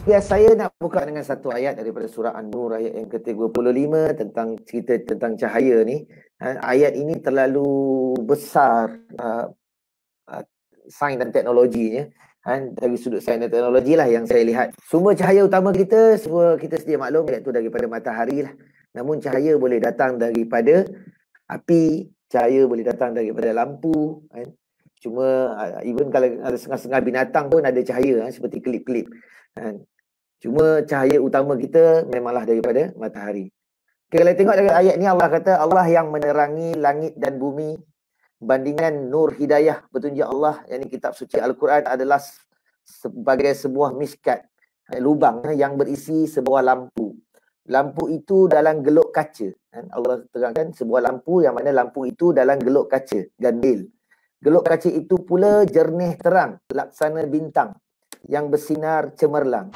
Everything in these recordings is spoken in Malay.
Biasa saya nak buka dengan satu ayat daripada surah An-Nur ayat yang ke-35 tentang cerita tentang cahaya ni. Ayat ini terlalu besar sains dan teknologinya. Dari sudut sains dan teknologi lah yang saya lihat. Sumber cahaya utama kita, semua kita sedia maklum, iaitu daripada matahari lah. Namun cahaya boleh datang daripada api, cahaya boleh datang daripada lampu. Cuma even kalau ada setengah-setengah binatang pun ada cahaya, seperti kelip-kelip. Cuma cahaya utama kita memanglah daripada matahari. Okay, kalau tengok dari ayat ni, Allah kata Allah yang menerangi langit dan bumi. Bandingan nur hidayah petunjuk Allah, yakni kitab suci Al-Quran, adalah sebagai sebuah miskat, lubang yang berisi sebuah lampu. Lampu itu dalam gelok kaca. Allah terangkan sebuah lampu yang mana lampu itu dalam gelok kaca, gandil. Gelok kaca itu pula jernih terang, laksana bintang yang bersinar cemerlang.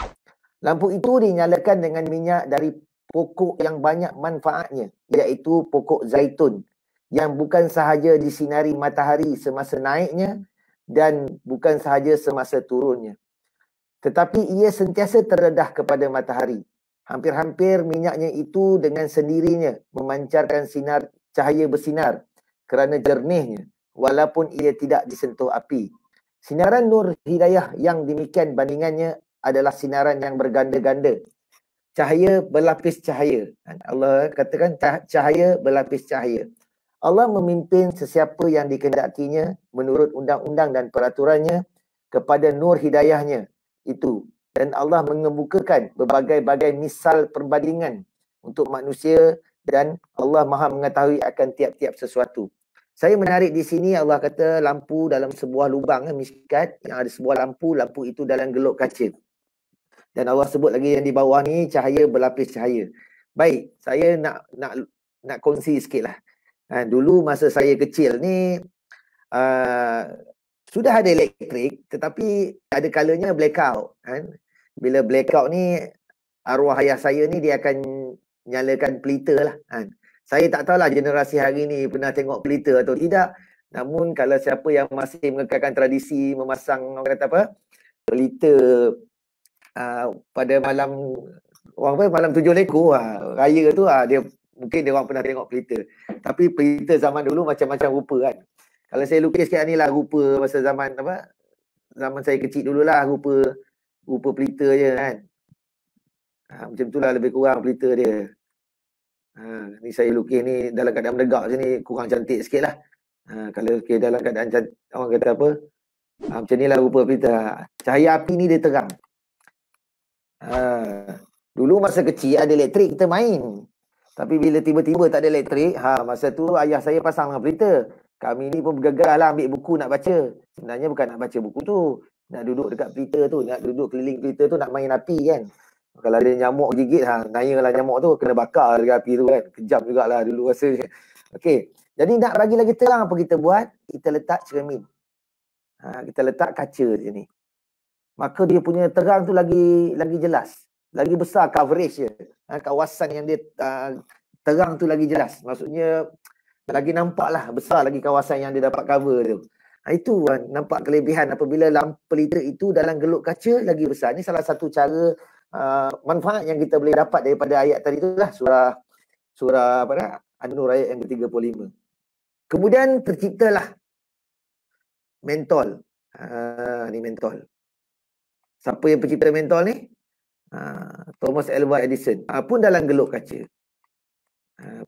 Lampu itu dinyalakan dengan minyak dari pokok yang banyak manfaatnya, iaitu pokok zaitun, yang bukan sahaja disinari matahari semasa naiknya dan bukan sahaja semasa turunnya, tetapi ia sentiasa terdedah kepada matahari. Hampir-hampir minyaknya itu dengan sendirinya memancarkan sinar cahaya bersinar kerana jernihnya, walaupun ia tidak disentuh api. Sinaran nur hidayah yang demikian bandingannya adalah sinaran yang berganda-ganda. Cahaya berlapis cahaya. Allah katakan cahaya berlapis cahaya. Allah memimpin sesiapa yang dikehendakinya menurut undang-undang dan peraturannya kepada nur hidayahnya itu. Dan Allah mengemukakan berbagai-bagai misal perbandingan untuk manusia, dan Allah Maha mengetahui akan tiap-tiap sesuatu. Saya menarik di sini, Allah kata lampu dalam sebuah lubang, miskat, yang ada sebuah lampu, lampu itu dalam gelok kaca. Dan Allah sebut lagi yang di bawah ni cahaya berlapis cahaya. Baik, saya nak kongsi sikit lah. Dulu masa saya kecil ni sudah ada elektrik, tetapi ada kalanya blackout. Bila blackout ni, arwah ayah saya ni dia akan nyalakan pelita lah. Saya tak tahulah generasi hari ni pernah tengok pelita atau tidak. Namun kalau siapa yang masih mengekalkan tradisi memasang, orang kata apa, pelita pada malam malam 7 lekor raya tu, dia mungkin dia orang pernah tengok pelita. Tapi pelita zaman dulu macam-macam rupa kan. Kalau saya lukis kat ni lah rupa masa zaman apa, zaman saya kecil dululah, rupa pelita je kan. Macam itulah lebih kurang pelita dia. Ni saya lukis ni dalam keadaan menegak sini kurang cantik sikit lah. Kalau lukis dalam keadaan cantik, orang kata apa, macam ni lah rupa pelita. Cahaya api ni dia terang. Dulu masa kecil ada elektrik kita main. Tapi bila tiba-tiba tak ada elektrik, masa tu ayah saya pasang dengan pelita. Kami ni pun bergegas lah ambil buku nak baca. Sebenarnya bukan nak baca buku tu, nak duduk dekat pelita tu, nak duduk keliling pelita tu, nak main api kan. Kalau ada nyamuk gigit, naya lah nyamuk tu, kena bakar dekat api tu kan. Kejam jugalah dulu rasanya. Okey, jadi nak bagi lagi terang apa kita buat? Kita letak cermin. Kita letak kaca je ni. Maka dia punya terang tu lagi jelas. Lagi besar coverage dia. Kawasan yang dia terang tu lagi jelas. Maksudnya lagi nampak lah besar lagi kawasan yang dia dapat cover tu. Itu nampak kelebihan apabila lampu pelita itu dalam gelok kaca lagi besar. Ini salah satu cara manfaat yang kita boleh dapat daripada ayat tadi tu lah. Surah apa dah? An-Nur ayat yang ke-35. Kemudian terciptalah mentol. Ni mentol. Siapa yang pencipta mentol ni? Thomas Alva Edison. Pun dalam gelok kaca.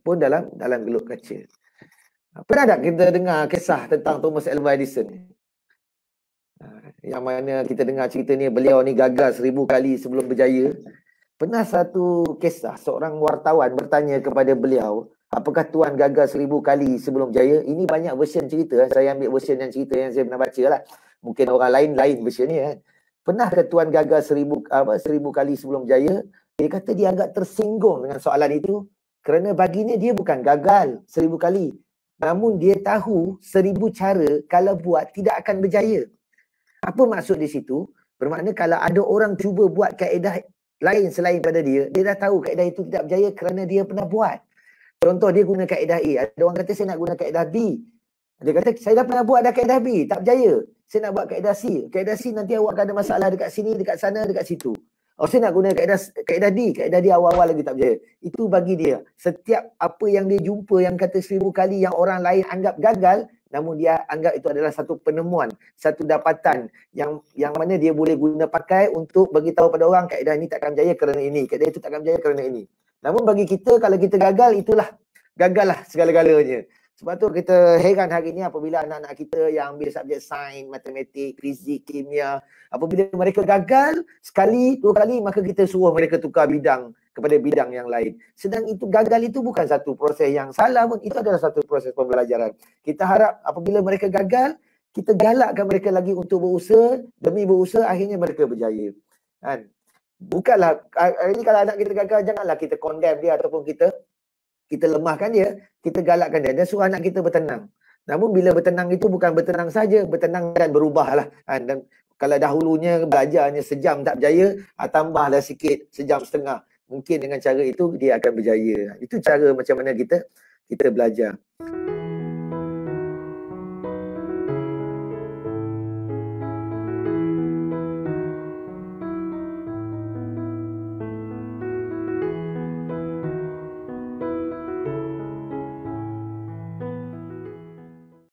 Pun dalam gelok kaca. Pernah tak kita dengar kisah tentang Thomas Alva Edison? Yang mana kita dengar cerita ni, beliau ni gagal 1000 kali sebelum berjaya. Pernah satu kisah, seorang wartawan bertanya kepada beliau, apakah tuan gagal 1000 kali sebelum jaya? Ini banyak version cerita. Saya ambil version yang cerita yang saya pernah baca lah. Mungkin orang lain version ni kan. Pernah ke tuan gagal 1000 kali sebelum jaya? Dia kata dia agak tersinggung dengan soalan itu, kerana baginya dia bukan gagal 1000 kali. Namun dia tahu 1000 cara kalau buat tidak akan berjaya. Apa maksud di situ? Bermakna kalau ada orang cuba buat kaedah lain selain pada dia, dia dah tahu kaedah itu tidak berjaya kerana dia pernah buat. Contoh, dia guna kaedah A. Ada orang kata saya nak guna kaedah B. Dia kata saya dah pernah buat dah kaedah B, tak berjaya. Saya nak buat kaedah C. Kaedah C nanti awak akan ada masalah dekat sini, dekat sana, dekat situ. Saya nak guna kaedah D awal-awal lagi tak berjaya. Itu bagi dia. Setiap apa yang dia jumpa yang kata 1000 kali yang orang lain anggap gagal, namun dia anggap itu adalah satu penemuan, satu dapatan yang mana dia boleh guna pakai untuk bagi tahu pada orang kaedah ini takkan berjaya kerana ini, kaedah itu takkan berjaya kerana ini. Namun bagi kita, kalau kita gagal, itulah gagallah segala-galanya. Sebab tu kita heran hari ni apabila anak-anak kita yang ambil subjek sains, matematik, fizik, kimia, apabila mereka gagal sekali, 2 kali, maka kita suruh mereka tukar bidang kepada bidang yang lain. Sedang itu gagal itu bukan satu proses yang salah pun, itu adalah satu proses pembelajaran. Kita harap apabila mereka gagal, kita galakkan mereka lagi untuk berusaha, demi berusaha akhirnya mereka berjaya. Kan? Bukanlah, ini kalau anak kita gagal, janganlah kita condemn dia ataupun kita lemahkan dia, kita galakkan dia dan suruh anak kita bertenang. Namun bila bertenang itu bukan bertenang saja, bertenang dan berubahlah. Dan kalau dahulunya belajarnya sejam tak berjaya, tambahlah sikit sejam setengah. Mungkin dengan cara itu dia akan berjaya. Itu cara macam mana kita belajar.